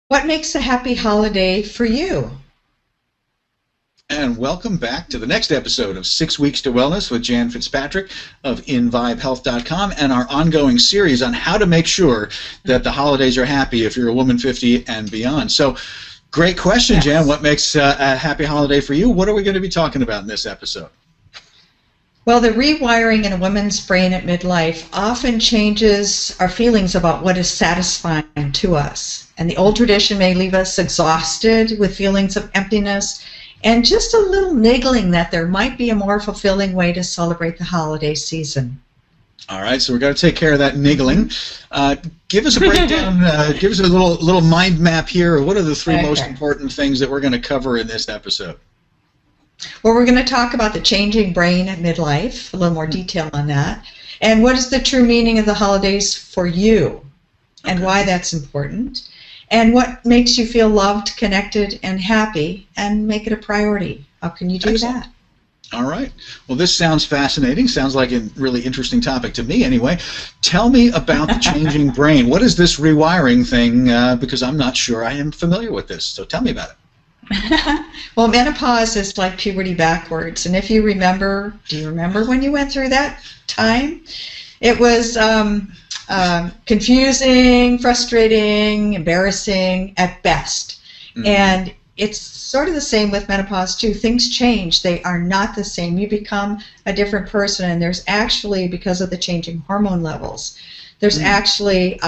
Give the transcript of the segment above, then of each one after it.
What makes a happy holiday for you? And welcome back to the next episode of 6 Weeks to Wellness with Jan Fitzpatrick of inVibeHealth.com and our ongoing series on how to make sure that the holidays are happy if you're a woman 50 and beyond. So, great question, Yes. Jan. What makes a happy holiday for you? What are we going to be talking about in this episode? Well, the rewiring in a woman's brain at midlife often changes our feelings about what is satisfying to us. And the old tradition may leave us exhausted with feelings of emptiness and just a little niggling that there might be a more fulfilling way to celebrate the holiday season. All right, so we're going to take care of that niggling. Give us a breakdown. Give us a little mind map here. What are the three most important things that we're going to cover in this episode? Well, we're going to talk about the changing brain at midlife, a little more detail on that, and what is the true meaning of the holidays for you, and why that's important, and what makes you feel loved, connected, and happy, and make it a priority. How can you do Excellent. that? All right. Well, this sounds fascinating. Sounds like a really interesting topic to me anyway. Tell me about the changing brain. What is this rewiring thing? Because I'm not sure I am familiar with this. So tell me about it. Well, menopause is like puberty backwards, and if you remember, do you remember when you went through that time? It was confusing, frustrating, embarrassing at best. Mm-hmm. And it's sort of the same with menopause too. Things change. They are not the same. You become a different person, and there's actually, because of the changing hormone levels, there's actually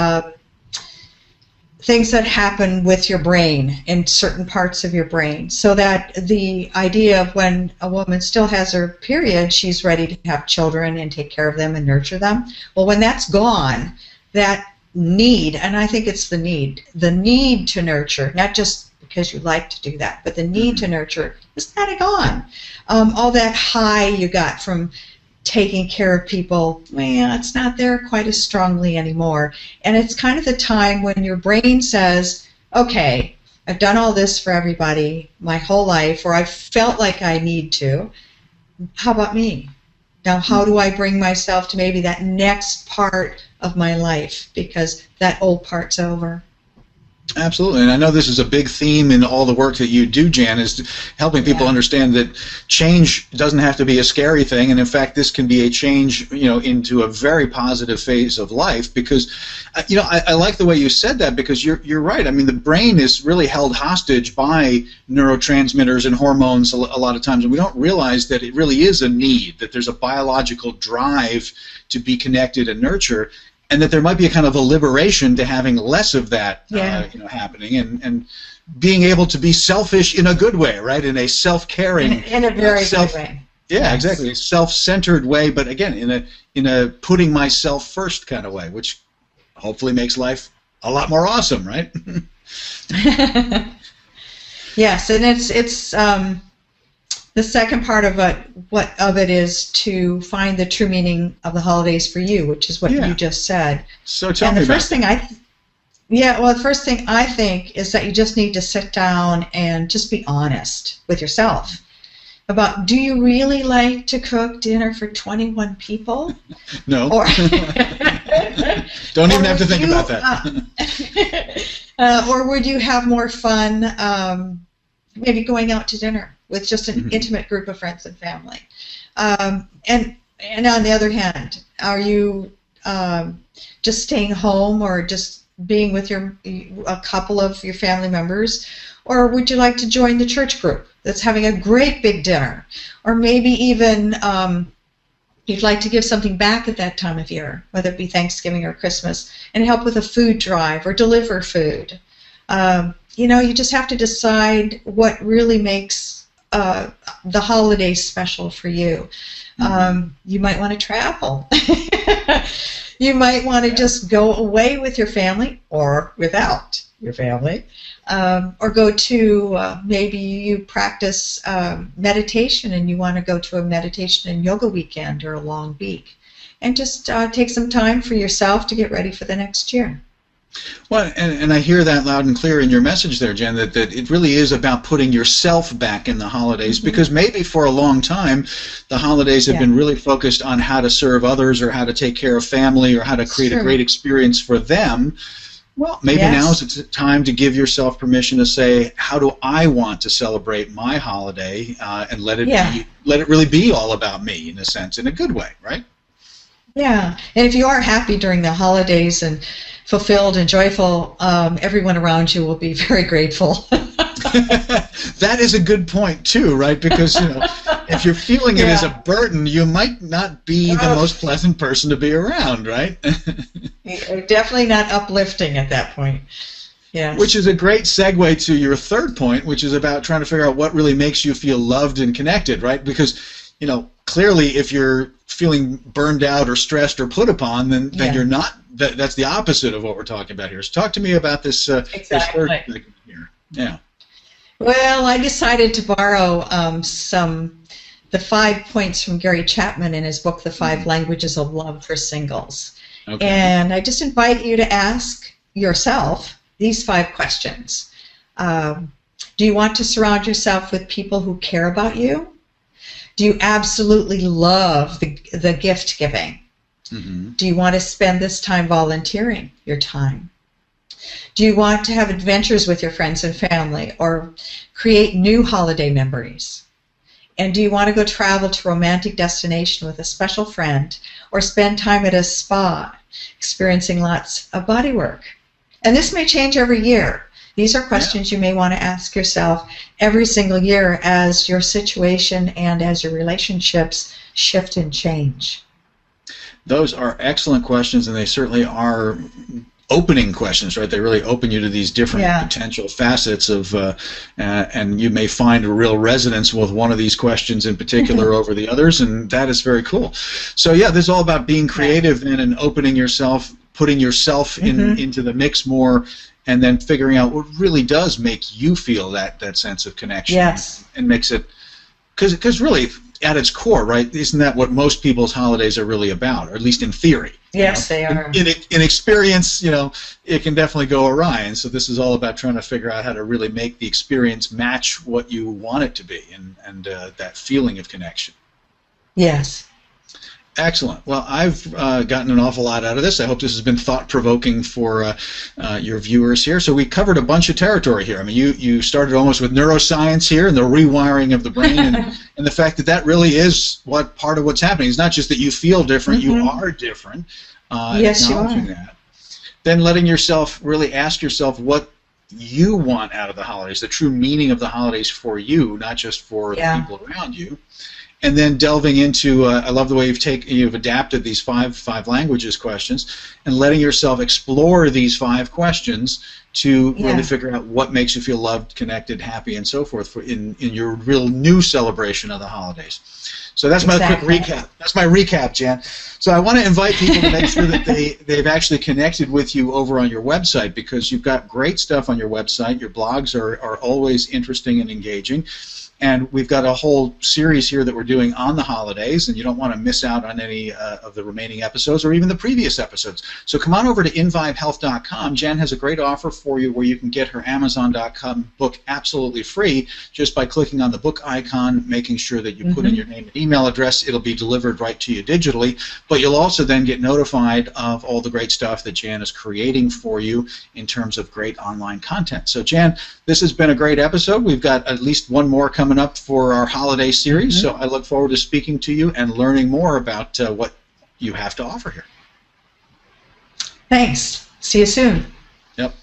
things that happen with your brain in certain parts of your brain, so that the idea of when a woman still has her period, she's ready to have children and take care of them and nurture them. Well, when that's gone, that need, and I think it's the need to nurture, not just because you like to do that, but the need to nurture is kind of gone. All that high you got from taking care of people, well, it's not there quite as strongly anymore. And it's kind of the time when your brain says, okay, I've done all this for everybody my whole life, or I've felt like I need to. How about me? Now, how do I bring myself to maybe that next part of my life, because that old part's over? Absolutely, and I know this is a big theme in all the work that you do, Jan, is helping people understand that change doesn't have to be a scary thing, and in fact, this can be a change, into a very positive phase of life. Because, I like the way you said that, because you're right. I mean, the brain is really held hostage by neurotransmitters and hormones a lot of times, and we don't realize that it really is a need, that there's a biological drive to be connected and nurture. And that there might be a kind of a liberation to having less of that, happening, and being able to be selfish in a good way, right? In a self-caring, in a very good way. Yeah, yes. Exactly. A self-centered way, but again, in a putting myself first kind of way, which hopefully makes life a lot more awesome, right? Yes, and it's the second part of it is to find the true meaning of the holidays for you, which is what you just said. So tell me about the first thing I think is that you just need to sit down and just be honest with yourself about, do you really like to cook dinner for 21 people? No. Or don't even have to think about that. Or would you have more fun maybe going out to dinner with just an intimate group of friends and family? And on the other hand, are you just staying home or just being with a couple of your family members? Or would you like to join the church group that's having a great big dinner? Or maybe even you'd like to give something back at that time of year, whether it be Thanksgiving or Christmas, and help with a food drive or deliver food. You just have to decide what really makes the holidays special for you. You might want to travel. You might want to just go away with your family or without your family, or go to maybe you practice meditation and you want to go to a meditation and yoga weekend or a long week, and just take some time for yourself to get ready for the next year. Well, and I hear that loud and clear in your message there, Jen, that it really is about putting yourself back in the holidays, because maybe for a long time the holidays have been really focused on how to serve others or how to take care of family or how to create a great experience for them. Well, maybe Yes. now is the time to give yourself permission to say, how do I want to celebrate my holiday, and let it really be all about me, in a sense, in a good way, right? Yeah, and if you are happy during the holidays and fulfilled and joyful, everyone around you will be very grateful. That is a good point too, right? Because if you're feeling it as a burden, you might not be the most pleasant person to be around, right? Definitely not uplifting at that point. Yeah. Which is a great segue to your third point, which is about trying to figure out what really makes you feel loved and connected, right? Because clearly, if you're feeling burned out or stressed or put upon, then you're not. That's the opposite of what we're talking about here. So talk to me about this. This third thing here. Yeah. Well, I decided to borrow the 5 points from Gary Chapman in his book, The 5 Languages of Love for Singles. Okay. And I just invite you to ask yourself these 5 questions. Do you want to surround yourself with people who care about you? Do you absolutely love the gift giving? Mm-hmm. Do you want to spend this time volunteering your time? Do you want to have adventures with your friends and family or create new holiday memories? And do you want to go travel to a romantic destination with a special friend or spend time at a spa experiencing lots of body work? And this may change every year. These are questions you may want to ask yourself every single year as your situation and as your relationships shift and change. Those are excellent questions, and they certainly are opening questions, right? They really open you to these different potential facets of, and you may find a real resonance with one of these questions in particular over the others, and that is very cool. So yeah, this is all about being creative then and opening yourself, putting yourself into the mix more, and then figuring out what really does make you feel that sense of connection. Yes. And makes it, because really, at its core, right, isn't that what most people's holidays are really about, or at least in theory? Yes, they are. In experience, it can definitely go awry, and so this is all about trying to figure out how to really make the experience match what you want it to be, and that feeling of connection. Yes. Excellent. Well, I've gotten an awful lot out of this. I hope this has been thought-provoking for your viewers here. So we covered a bunch of territory here. I mean, you started almost with neuroscience here and the rewiring of the brain, and the fact that really is part of what's happening. It's not just that you feel different, you are different. Yes, you are. That. Then letting yourself really ask yourself what you want out of the holidays, the true meaning of the holidays for you, not just for the people around you. And then delving into, I love the way you've adapted these five languages questions, and letting yourself explore these 5 questions to really figure out what makes you feel loved, connected, happy, and so forth in your real new celebration of the holidays. So that's my quick recap. That's my recap, Jan. So I want to invite people to make sure that they've actually connected with you over on your website, because you've got great stuff on your website. Your blogs are always interesting and engaging. And we've got a whole series here that we're doing on the holidays, and you don't want to miss out on any of the remaining episodes or even the previous episodes. So come on over to inVibeHealth.com. Jan has a great offer for you where you can get her Amazon.com book absolutely free just by clicking on the book icon, making sure that you put in your name and email address. It'll be delivered right to you digitally, but you'll also then get notified of all the great stuff that Jan is creating for you in terms of great online content. So Jan, this has been a great episode. We've got at least one more coming up for our holiday series, so I look forward to speaking to you and learning more about what you have to offer here. Thanks. See you soon. Yep.